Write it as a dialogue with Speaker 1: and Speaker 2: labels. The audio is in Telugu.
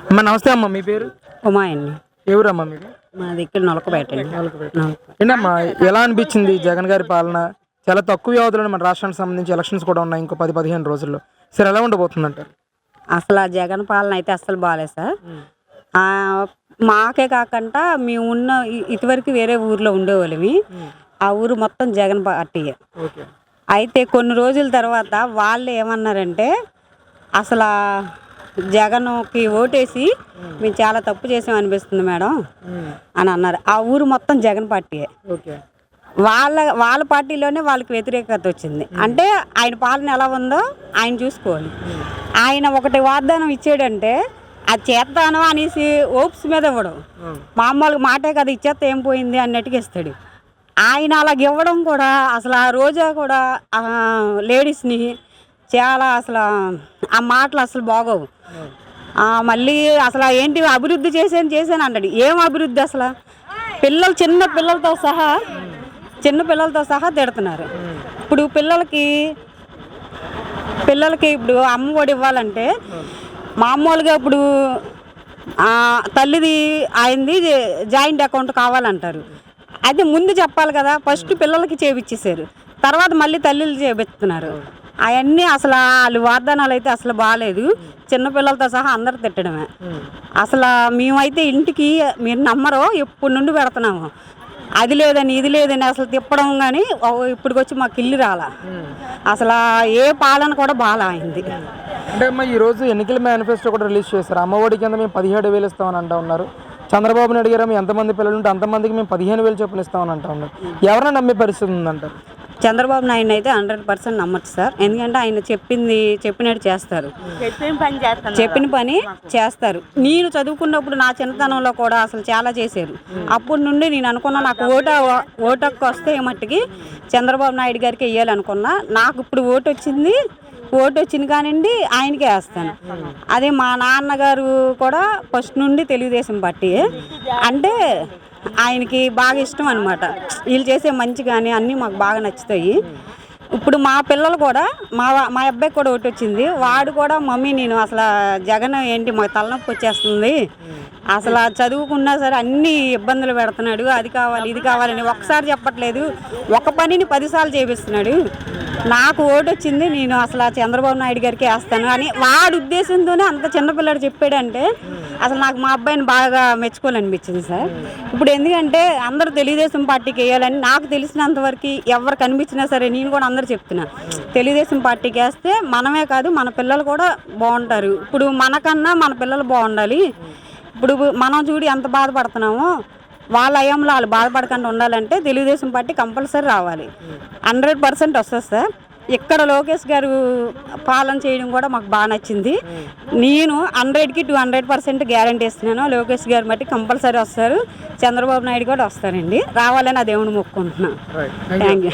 Speaker 1: అమ్మ నమస్తే అమ్మ, మీ పేరు?
Speaker 2: ఉమాయండి.
Speaker 1: ఎవరమ్మా మీరు?
Speaker 2: మాది ఇక్కడ నొలకపేట అండి.
Speaker 1: ఏంటమ్మా, ఎలా అనిపించింది జగన్ గారి పాలన? చాలా తక్కువ వ్యవధిలో మన రాష్ట్రానికి సంబంధించి ఎలక్షన్స్ కూడా ఉన్నాయి ఇంకో 10-15 రోజుల్లో. సరే, ఎలా ఉండబోతుందంటారు?
Speaker 2: అసలు ఆ జగన్ పాలన అయితే అస్సలు బాగాలేదు సార్. మాకే కాకుండా మేము ఉన్న ఇటువరకు వేరే ఊర్లో ఉండేవాళ్ళమి. ఆ ఊరు మొత్తం జగన్ పార్టీయే. అయితే కొన్ని రోజుల తర్వాత వాళ్ళు ఏమన్నారంటే అసలు జగన్కి ఓటేసి మేము చాలా తప్పు చేసాం అనిపిస్తుంది మేడం అని అన్నారు. ఆ ఊరు మొత్తం జగన్ పార్టీయే. వాళ్ళ పార్టీలోనే వాళ్ళకి వ్యతిరేకత వచ్చింది. అంటే ఆయన పాలన ఎలా ఉందో ఆయన చూసుకోవాలి. ఆయన ఒకటి వాగ్దానం ఇచ్చాడంటే అది చేస్తాను అనేసి ఓప్స్ మీద ఇవ్వడం, మామూలుగా మాటే కదా ఇచ్చేస్తే ఏం పోయింది అన్నట్టుగా ఇస్తాడు. ఆయన అలాగ ఇవ్వడం కూడా అసలు ఆ రోజా కూడా లేడీస్ని చాలా అసలు ఆ మాటలు అసలు బాగోవు. మళ్ళీ అసలు ఏంటి అభివృద్ధి చేశాను అన్నాడు. ఏం అభివృద్ధి అసలు? చిన్న పిల్లలతో సహా తిడుతున్నారు. ఇప్పుడు పిల్లలకి ఇప్పుడు అమ్మ ఒడి ఇవ్వాలంటే మామూలుగా ఇప్పుడు తల్లిది ఆయనది జాయింట్ అకౌంట్ కావాలంటారు. అది ముందు చెప్పాలి కదా. ఫస్ట్ పిల్లలకి చేపిచ్చేసారు, తర్వాత మళ్ళీ తల్లిలు చేపిస్తున్నారు. అవన్నీ అసలు వాళ్ళు వాగ్దానాలు అయితే అసలు బాగాలేదు. చిన్నపిల్లలతో సహా అందరు తిట్టడమే. అసలు మేమైతే ఇంటికి మీరు నమ్మరో ఎప్పుడు నుండి పెడుతున్నాము. అది లేదని ఇది లేదని అసలు తిప్పడం, కానీ ఇప్పటికొచ్చి మాకు ఇల్లు రాలా. అసలు ఏ పాలన కూడా బాగా అయింది.
Speaker 1: అంటే అమ్మ, ఈరోజు ఎన్నికల మేనిఫెస్టో కూడా రిలీజ్ చేస్తారు. అమ్మఒడి కింద మేము 17,000 ఇస్తామని అంటూ ఉన్నారు. చంద్రబాబు నాయుడు గారు ఎంతమంది పిల్లలు ఉంటే అంతమందికి మేము 15,000 చొప్పున ఇస్తామని అంటూ ఉన్నారు. ఎవరైనా నమ్మే పరిస్థితి ఉందంటారు?
Speaker 2: చంద్రబాబు నాయుడు అయితే 100% నమ్మచ్చు సార్. ఎందుకంటే ఆయన చెప్పినట్టు చేస్తారు, చెప్పిన పని చేస్తారు. నేను చదువుకున్నప్పుడు నా చిన్నతనంలో కూడా అసలు చాలా చేశారు. అప్పటి నుండి నేను అనుకున్నా నాకు ఓటుకు వస్తే మట్టుకి చంద్రబాబు నాయుడు గారికి వేయాలనుకున్నా. నాకు ఇప్పుడు ఓటు వచ్చింది కానివ్వండి ఆయనకే వేస్తాను. అదే మా నాన్నగారు కూడా ఫస్ట్ నుండి తెలుగుదేశం పార్టీ. అంటే ఆయనకి బాగా ఇష్టం అనమాట. వీళ్ళు చేసే మంచి కానీ అన్నీ మాకు బాగా నచ్చుతాయి. ఇప్పుడు మా పిల్లలు కూడా మా అబ్బాయికి కూడా ఒకటి వచ్చింది. వాడు కూడా మమ్మీ నేను అసలు జగన్ ఏంటి మాకు తలనొప్పి వచ్చేస్తుంది, అసలు చదువుకున్నా సరే అన్ని ఇబ్బందులు పెడుతున్నాడు, అది కావాలి ఇది కావాలని ఒక్కసారి చెప్పట్లేదు, ఒక పనిని 10 సార్లు చేపిస్తున్నాడు. నాకు ఓటు వచ్చింది, నేను అసలు చంద్రబాబు నాయుడు గారికి వేస్తాను అని వాడి ఉద్దేశంతోనే అంత చిన్నపిల్లడు చెప్పాడంటే అసలు నాకు మా అబ్బాయిని బాగా మెచ్చుకోవాలనిపించింది సార్. ఇప్పుడు ఎందుకంటే అందరూ తెలుగుదేశం పార్టీకి వేయాలని నాకు తెలిసినంతవరకు ఎవరు కనిపించినా సరే నేను కూడా అందరూ చెప్తున్నా, తెలుగుదేశం పార్టీకి వేస్తే మనమే కాదు మన పిల్లలు కూడా బాగుంటారు. ఇప్పుడు మనకన్నా మన పిల్లలు బాగుండాలి. ఇప్పుడు మనం చూడు ఎంత బాధపడుతున్నామో, వాళ్ళ అయ్యంలో వాళ్ళు బాధపడకుండా ఉండాలంటే తెలుగుదేశం పార్టీ కంపల్సరీ రావాలి. 100% వస్తుంది సార్. ఇక్కడ లోకేష్ గారు పాలన చేయడం కూడా మాకు బాగా నచ్చింది. నేను 100కి 200% గ్యారంటీ ఇస్తున్నాను. లోకేష్ గారు బట్టి కంపల్సరీ వస్తారు, చంద్రబాబు నాయుడు కూడా వస్తారండి. రావాలని ఆ దేవుని మొక్కుకుంటున్నాను. Thank you.